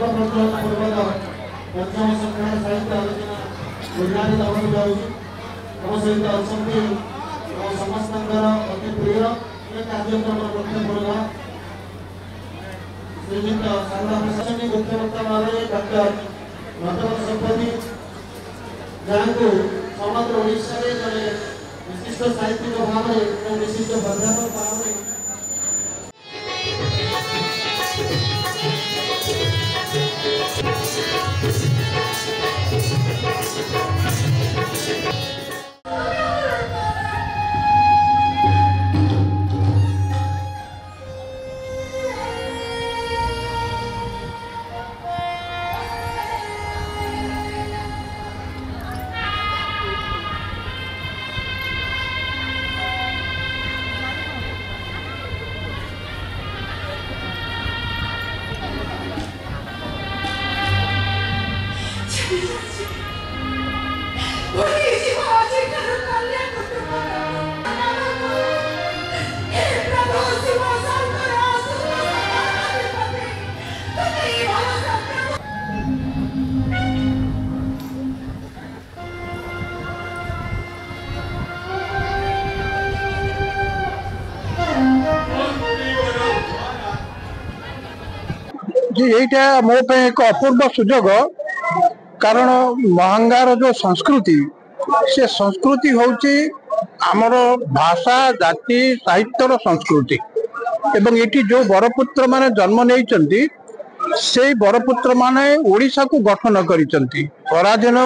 पूर्वक पंचम संख्या साहित्य आलोचना उद्घाटित होगा जाऊँगी हम सहित अच्छा समस्त अति प्रिय कार्यक्रम मुख्य पूर्व श्रीयुक्त शारदा प्रशासनिक मुख्य वक्ता भाव डॉक्टर नटवर सपति जहाँ को समग्र ओडिशा रे जड़े विशिष्ट साहित्यिक भाव में विशिष्ट बंधात्मक भाव में यहीटा मो एक अपूर्व सुजोग कारण महांगार जो संस्कृति से संस्कृति होची आमर भाषा जाति साहित्यर संस्कृति एवं ये जो बरपुत्र माने जन्म नहीं से बरपुत्र माने ओडिशा को गठन करिसंती पराधीन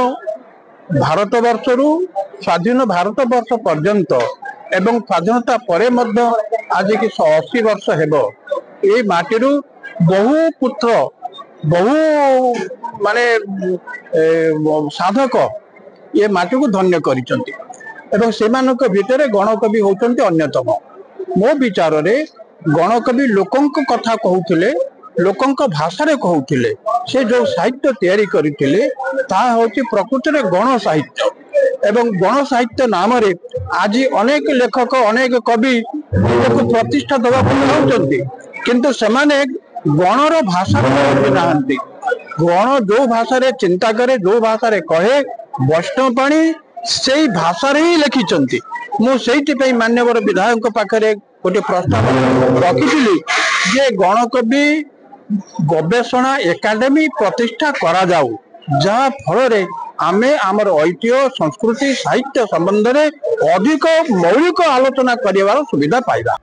भारत वर्षरु स्वाधीन भारत वर्ष पर्यंत एवं स्वाधीनता परे मध्य आज की 180 वर्ष हेबो ए माटीरू बहु पुत्र बहु माने साधक ये माटी को धन्य करिसंती एवं सेमानक भितरे गणकवि होचंती अन्यतम मो विचार रे गणकवि लोकंक कथा कहूथिले लोकंक भाषा रे कहूथिले से जो साहित्य तैयारी करथिले ता होची प्रकृति रे गण साहित्य एवं गण साहित्य नाम रे आज अनेक लेखक अनेक कवि को प्रतिष्ठा दबा चाहते किंतु सेमाने गणर भाषा नाहंती गण जो भाषा रे चिंता करे जो भाषा रे कहे वैष्णव पाणी से भाषा रे ही लिखिचंती मु सेइति मान्यवर विधायक पाखरे गोटे प्रस्ताव रखिथिली जे गणकवि गवेषणा एकाडेमी प्रतिष्ठा करा जाऊ जहा फल आमे आमर ऐतिह्य संस्कृति साहित्य संबंध में अधिक मौलिक आलोचना करिवार सुविधा पाइबा।